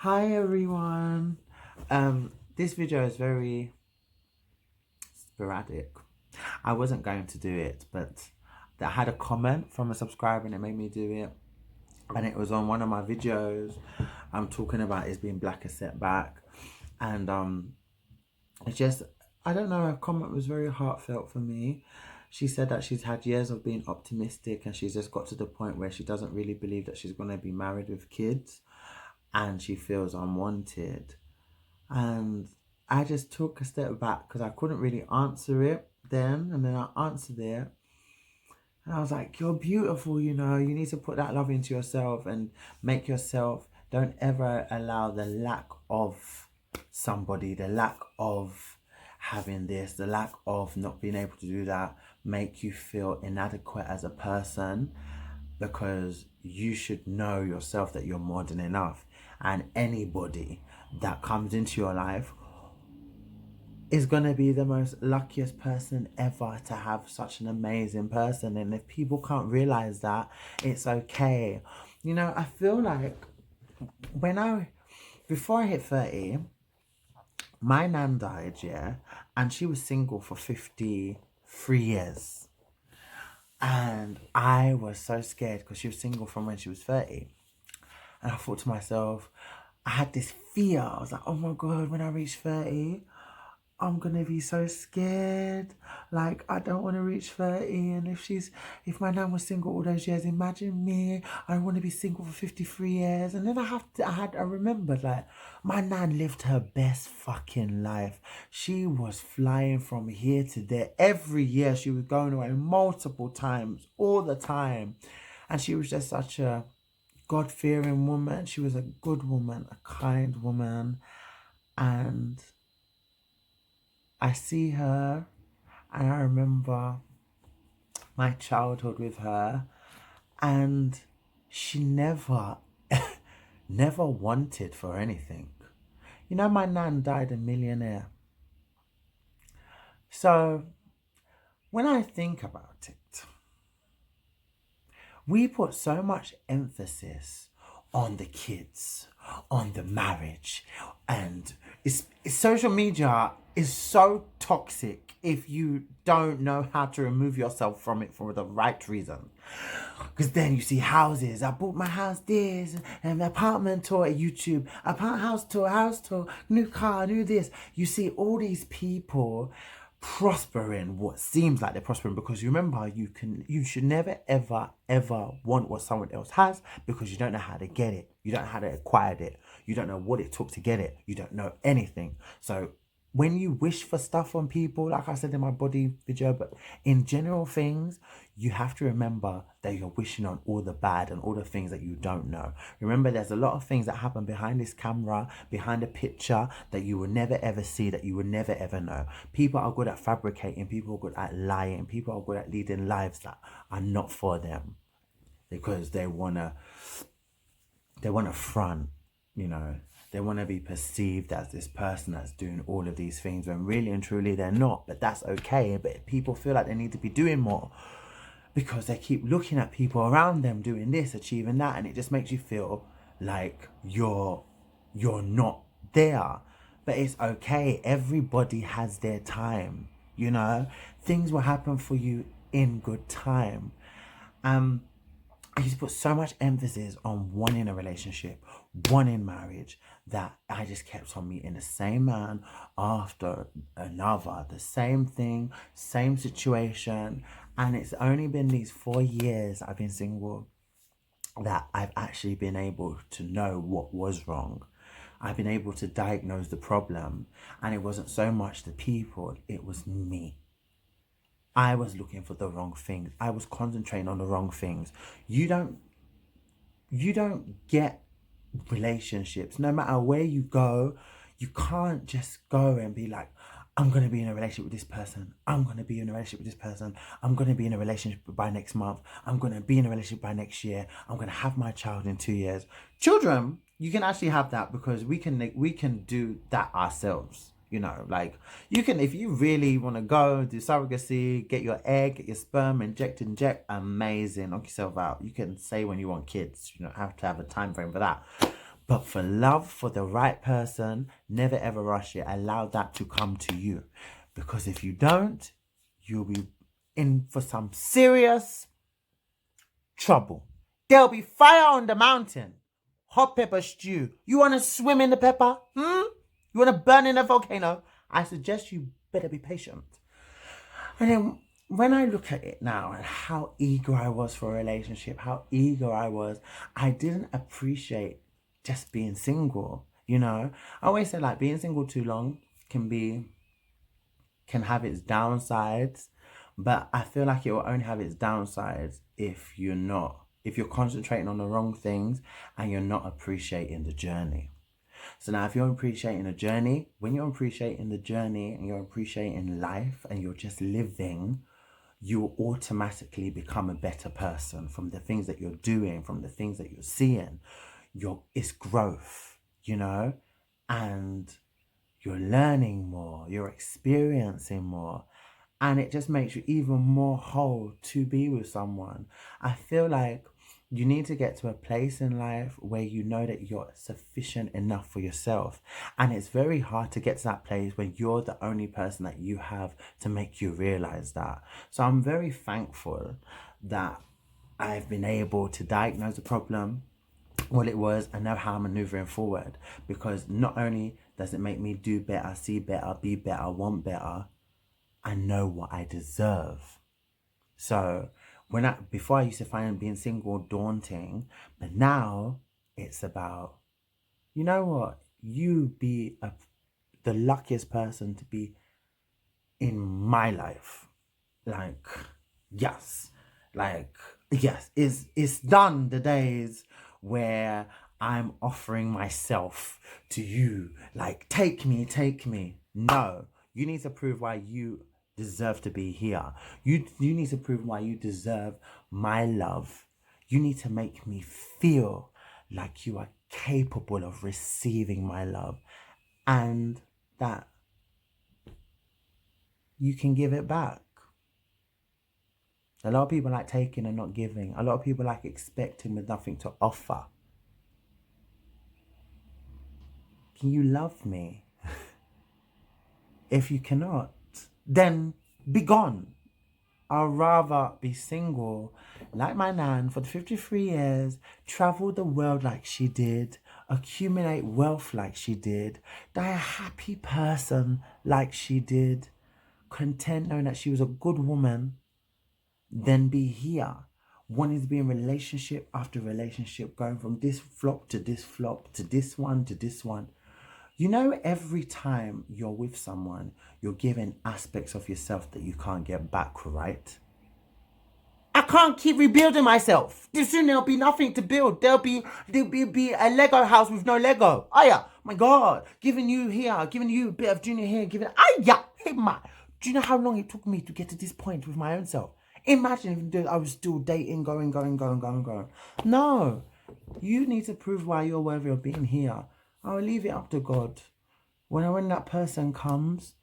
Hi everyone. This video is very sporadic. I wasn't going to do it, but I had a comment from a subscriber and it made me do it. And it was on one of my videos. I'm talking about is being black a setback. And it's just, I don't know, her comment was very heartfelt for me. She said that she's had years of being optimistic and she's just got to the point where she doesn't really believe that she's going to be married with kids and she feels unwanted. And I just took a step back because I couldn't really answer it then. And then I answered it. And I was like, you're beautiful, you know. You need to put that love into yourself and make yourself. Don't ever allow the lack of somebody, the lack of having this, the lack of not being able to do that, make you feel inadequate as a person, because you should know yourself that you're more than enough. And anybody that comes into your life is going to be the most luckiest person ever to have such an amazing person. And if people can't realize that, it's okay. You know, I feel like before I hit 30, my nan died, yeah, and she was single for 53 years. And I was so scared because she was single from when she was 30. And I thought to myself, I had this fear. I was like, oh my God, when I reach 30, I'm going to be so scared. Like, I don't want to reach 30. And if my nan was single all those years, imagine me. I want to be single for 53 years. And then I remembered, like, my nan lived her best fucking life. She was flying from here to there. Every year she was going away multiple times, all the time. And she was just such a God-fearing woman. She was a good woman, a kind woman. And I see her and I remember my childhood with her, and she never wanted for anything. You know, my nan died a millionaire. So when I think about it, we put so much emphasis on the kids, on the marriage, and social media is so toxic if you don't know how to remove yourself from it for the right reason. Because then you see houses. I bought my house this, and apartment tour at YouTube, house tour, new car, new this. You see all these people prospering what seems like they're prospering, because you remember you should never ever want what someone else has, because you don't know how to get it, you don't know how to acquire it, you don't know what it took to get it, you don't know anything. So when you wish for stuff on people, like I said in my body video, but in general things, you have to remember that you're wishing on all the bad and all the things that you don't know. Remember, there's a lot of things that happen behind this camera, behind a picture, that you will never ever see, that you will never ever know. People are good at fabricating, people are good at lying, people are good at leading lives that are not for them, because they wanna front, you know. They want to be perceived as this person that's doing all of these things when really and truly they're not. But that's okay. But people feel like they need to be doing more because they keep looking at people around them doing this, achieving that, and it just makes you feel like you're not there. But it's okay. Everybody has their time, you know. Things will happen for you in good time. I used to put so much emphasis on wanting a relationship, wanting marriage, that I just kept on meeting the same man after another, the same thing, same situation. And it's only been these 4 years I've been single that I've actually been able to know what was wrong. I've been able to diagnose the problem. And it wasn't so much the people, it was me. I was looking for the wrong things. I was concentrating on the wrong things. You don't get relationships. No matter where you go, you can't just go and be like, I'm going to be in a relationship with this person. I'm going to be in a relationship with this person. I'm going to be in a relationship by next month. I'm going to be in a relationship by next year. I'm going to have my child in 2 years. Children, you can actually have that because we can do that ourselves. You know, like you can, if you really want to go do surrogacy, get your egg, get your sperm, inject, amazing, knock yourself out. You can say when you want kids, you don't have to have a time frame for that. But for love, for the right person, never ever rush it. Allow that to come to you. Because if you don't, you'll be in for some serious trouble. There'll be fire on the mountain. Hot pepper stew. You want to swim in the pepper? You want to burn in a volcano? I suggest you better be patient. And then when I look at it now and how eager I was for a relationship, how eager I was, I didn't appreciate just being single. You know, I always say like being single too long can have its downsides, but I feel like it will only have its downsides if you're concentrating on the wrong things and you're not appreciating the journey. So now if you're appreciating the journey, when you're appreciating the journey and you're appreciating life and you're just living, you will automatically become a better person from the things that you're doing, from the things that you're seeing. It's growth, you know, and you're learning more, you're experiencing more, and it just makes you even more whole to be with someone. I feel like you need to get to a place in life where you know that you're sufficient enough for yourself. And it's very hard to get to that place when you're the only person that you have to make you realize that. So I'm very thankful that I've been able to diagnose the problem, what it was, and know how I'm maneuvering forward. Because not only does it make me do better, see better, be better, want better, I know what I deserve. So before I used to find being single daunting, but now it's about, you know what, you be the luckiest person to be in my life. Yes, it's done the days where I'm offering myself to you, like take me. No, you need to prove why you deserve to be here. You need to prove why you deserve my love. You need to make me feel like you are capable of receiving my love and that you can give it back. A lot of people like taking and not giving. A lot of people like expecting with nothing to offer. Can you love me? If you cannot, then be gone. I'd rather be single like my nan for 53 years, travel the world like she did, accumulate wealth like she did, die a happy person like she did, content knowing that she was a good woman, than be here, wanting to be in relationship after relationship, going from this flop to this flop, to this one to this one. You know, every time you're with someone, you're given aspects of yourself that you can't get back, right? I can't keep rebuilding myself. Soon there'll be nothing to build. There'll be a Lego house with no Lego. Oh yeah, my God. Giving you here, giving you a bit of junior here, hey man. Do you know how long it took me to get to this point with my own self? Imagine if I was still dating, going. No, you need to prove why you're worthy of being here. I'll leave it up to God. When that person comes,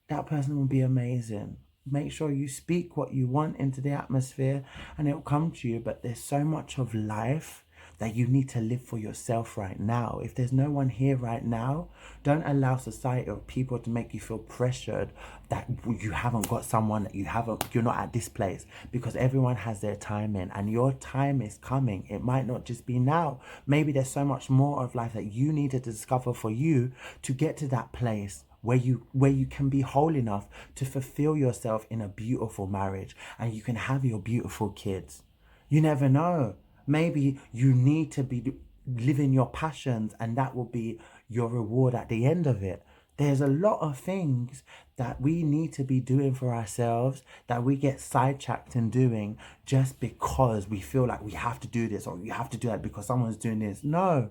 that person will be amazing. Make sure you speak what you want into the atmosphere and it'll come to you. But there's so much of life that you need to live for yourself right now. If there's no one here right now, don't allow society or people to make you feel pressured that you haven't got someone, that you're not at this place, because everyone has their time in and your time is coming. It might not just be now. Maybe there's so much more of life that you need to discover for you to get to that place where you can be whole enough to fulfill yourself in a beautiful marriage and you can have your beautiful kids. You never know. Maybe you need to be living your passions and that will be your reward at the end of it. There's a lot of things that we need to be doing for ourselves that we get sidetracked in doing just because we feel like we have to do this or we have to do that because someone's doing this. No,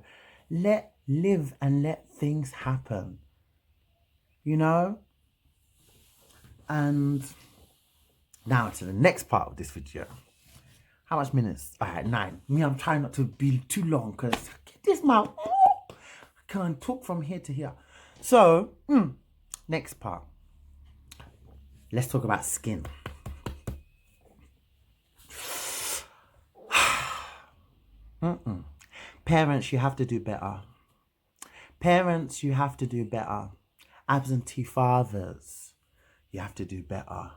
live and let things happen. You know? And now to the next part of this video. How much minutes? All right, 9. I'm trying not to be too long because this man, I can't talk from here to here. So, next part. Let's talk about skin. Parents, you have to do better. Parents, you have to do better. Absentee fathers, you have to do better.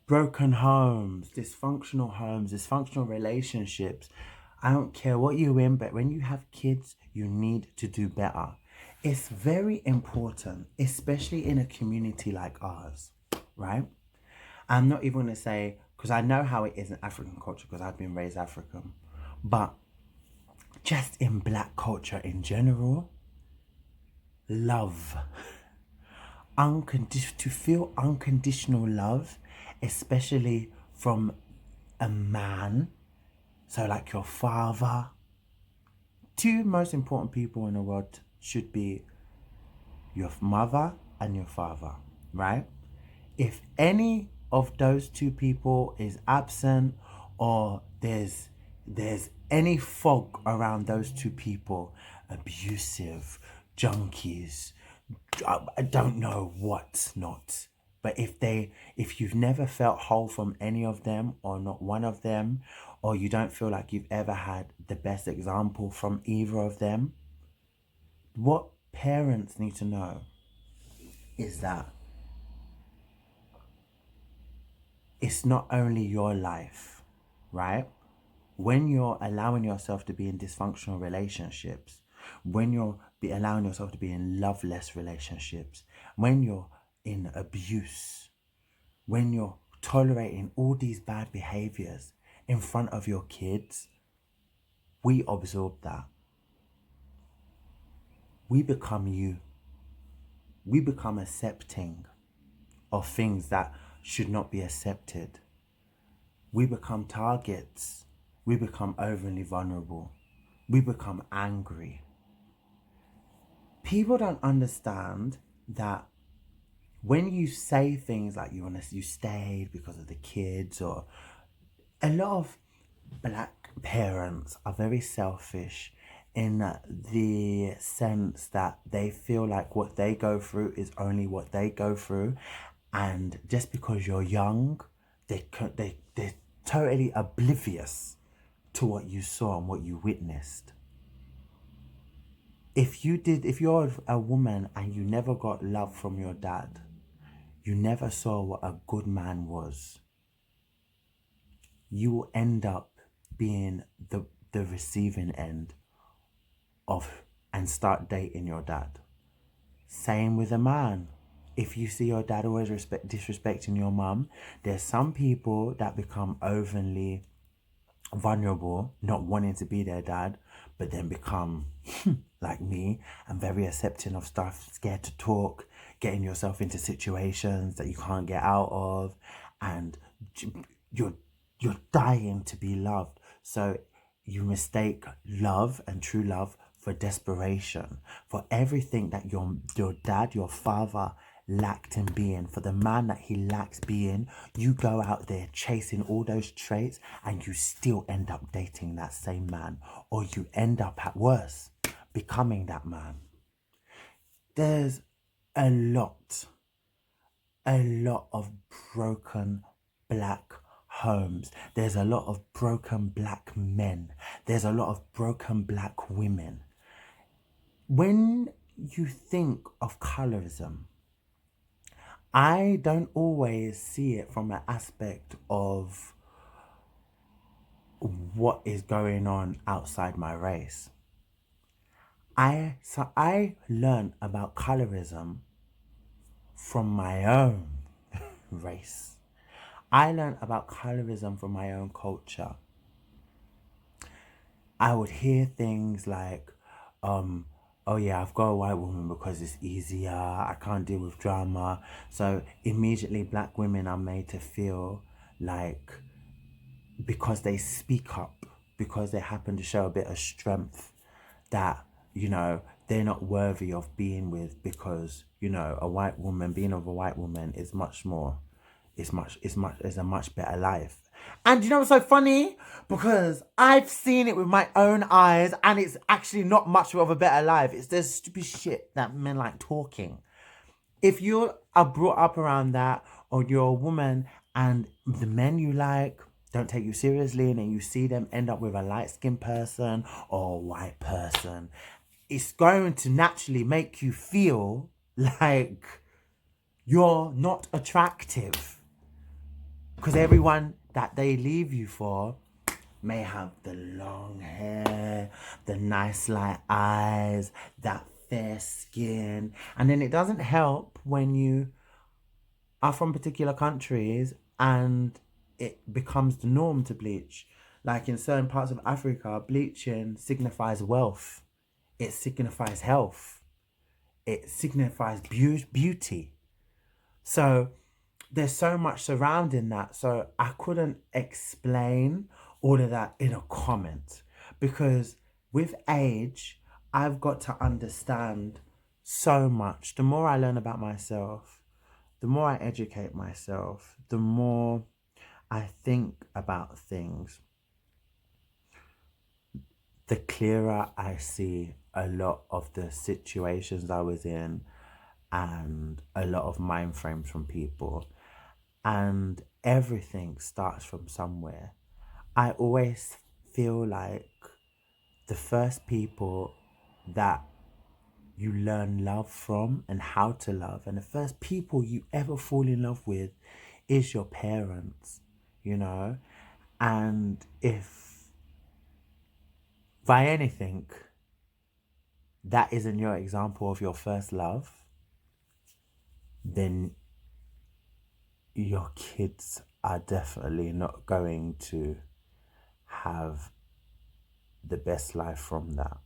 Broken homes, dysfunctional relationships. I don't care what you're in, but when you have kids, you need to do better. It's very important, especially in a community like ours, right? I'm not even going to say, because I know how it is in African culture, because I've been raised African, but just in black culture in general, love. To feel unconditional love, especially from a man, so like your father. Two most important people in the world should be your mother and your father, right? If any of those two people is absent, or there's any fog around those two people, abusive, junkies, I don't know what's not. But if you've never felt whole from any of them, or not one of them, or you don't feel like you've ever had the best example from either of them, what parents need to know is that it's not only your life, right? When you're allowing yourself to be in dysfunctional relationships, when you're allowing yourself to be in loveless relationships, when you're in abuse, when you're tolerating all these bad behaviors in front of your kids, we absorb that. We become you. We become accepting of things that should not be accepted. We become targets. We become overly vulnerable. We become angry. People don't understand that when you say things like you stayed because of the kids, or a lot of black parents are very selfish in the sense that they feel like what they go through is only what they go through, and just because you're young, they're totally oblivious to what you saw and what you witnessed. If you're a woman and you never got love from your dad, you never saw what a good man was, you will end up being the receiving end of, and start dating your dad. Same with a man. If you see your dad always disrespecting your mum, there's some people that become overly vulnerable, not wanting to be their dad, but then become like me and very accepting of stuff, scared to talk, getting yourself into situations that you can't get out of, and you're dying to be loved. So you mistake love and true love for desperation, for everything that your dad, your father lacked in being, for the man that he lacks being. You go out there chasing all those traits, and you still end up dating that same man, or you end up, at worst, becoming that man. There's a lot of broken black homes. There's a lot of broken black men. There's a lot of broken black women. When you think of colorism, I don't always see it from an aspect of what is going on outside my race. I learned about colorism from my own race. I learned about colorism from my own culture. I would hear things like, oh yeah, I've got a white woman because it's easier, I can't deal with drama. So immediately black women are made to feel like, because they speak up, because they happen to show a bit of strength, that, they're not worthy of being with, because, a white woman, being with a white woman is much more, is a much better life. And you know what's so funny? Because I've seen it with my own eyes, and it's actually not much of a better life. It's this stupid shit that men like talking. If you are brought up around that, or you're a woman and the men you like don't take you seriously, and then you see them end up with a light-skinned person or a white person, it's going to naturally make you feel like you're not attractive, because everyone that they leave you for may have the long hair, the nice light eyes, that fair skin. And then it doesn't help when you are from particular countries and it becomes the norm to bleach. Like in certain parts of Africa, bleaching signifies wealth, it signifies health, it signifies beauty. So there's so much surrounding that. So I couldn't explain all of that in a comment, because with age, I've got to understand so much. The more I learn about myself, the more I educate myself, the more I think about things, the clearer I see a lot of the situations I was in and a lot of mind frames from people. And everything starts from somewhere. I always feel like the first people that you learn love from and how to love, and the first people you ever fall in love with, is your parents, you know? And if by anything that isn't your example of your first love, then your kids are definitely not going to have the best life from that.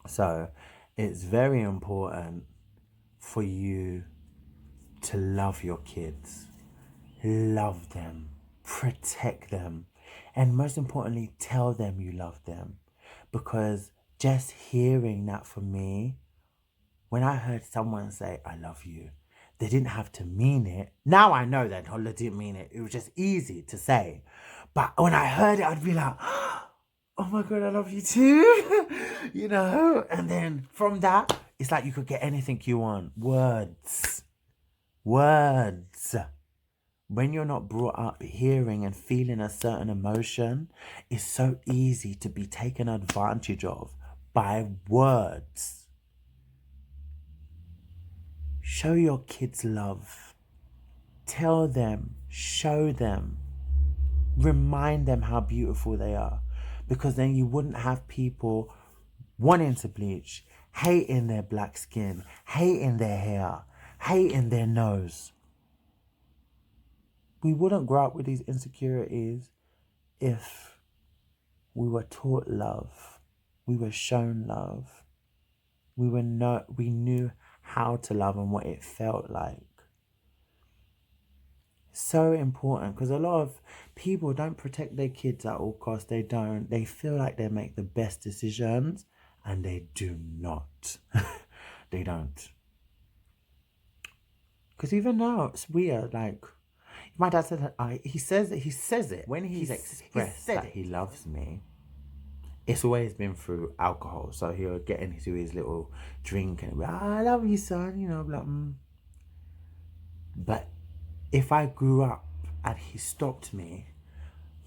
So it's very important for you to love your kids, love them, protect them, and most importantly, tell them you love them. Because just hearing that, for me, when I heard someone say, I love you, they didn't have to mean it. Now I know that they didn't mean it. It was just easy to say. But when I heard it, I'd be like, oh my God, I love you too. You know? And then from that, it's like you could get anything you want. Words. When you're not brought up hearing and feeling a certain emotion, it's so easy to be taken advantage of by words. Show your kids love. Tell them, show them, remind them how beautiful they are. Because then you wouldn't have people wanting to bleach, hating their black skin, hating their hair, hating their nose. We wouldn't grow up with these insecurities if we were taught love, we were shown love, we knew how to love and what it felt like. So important, because a lot of people don't protect their kids at all costs. They don't. They feel like they make the best decisions, and they do not. They don't. Because even now, it's weird. Like, my dad said that he says it when he's expressed that he loves me. It's always been through alcohol. So he'll get into his little drink and be like, I love you, son. You know, like, But if I grew up and he stopped me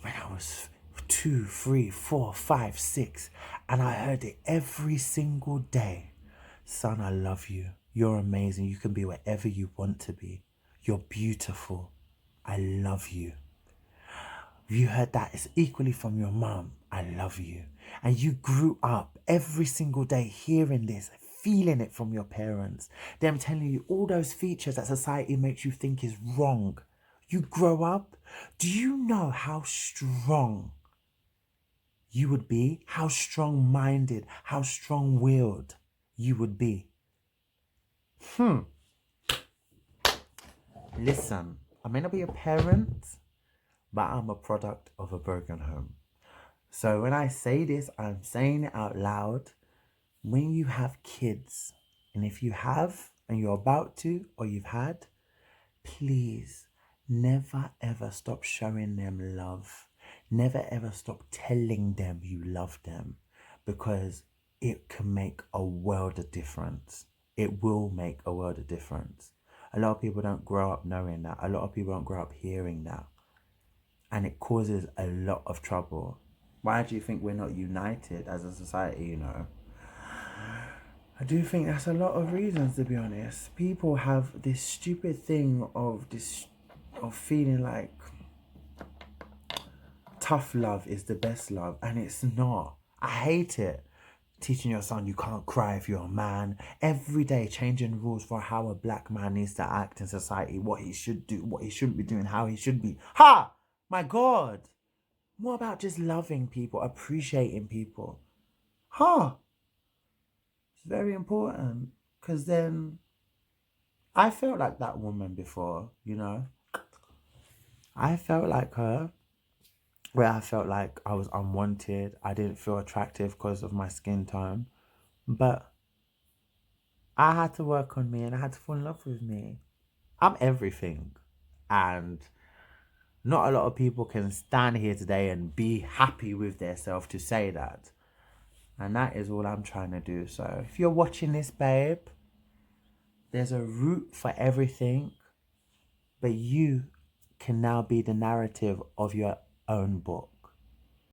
when I was 2, 3, 4, 5, 6, and I heard it every single day, son, I love you. You're amazing. You can be whatever you want to be. You're beautiful. I love you. You heard that. It's equally from your mom. I love you. And you grew up every single day hearing this, feeling it from your parents, them telling you all those features that society makes you think is wrong. You grow up. Do you know how strong you would be? How strong-minded, how strong-willed you would be? Listen, I may not be a parent, but I'm a product of a broken home. So when I say this, I'm saying it out loud. When you have kids, and if you have, and you're about to, or you've had, please never ever stop showing them love. Never ever stop telling them you love them, because it can make a world of difference. It will make a world of difference. A lot of people don't grow up knowing that. A lot of people don't grow up hearing that. and it causes a lot of trouble. Why do you think we're not united as a society, you know? I do think that's a lot of reasons, to be honest. People have this stupid thing of feeling like tough love is the best love, and it's not. I hate it. Teaching your son you can't cry if you're a man. Every day changing rules for how a black man needs to act in society, what he should do, what he shouldn't be doing, how he should be. Ha! My God! More about just loving people, appreciating people. Huh? It's very important. Because then I felt like that woman before, you know? I felt like her, where I felt like I was unwanted. I didn't feel attractive because of my skin tone. But I had to work on me and I had to fall in love with me. I'm everything. And not a lot of people can stand here today and be happy with themselves to say that. And that is all I'm trying to do. So if you're watching this, babe, there's a route for everything, but you can now be the narrative of your own book.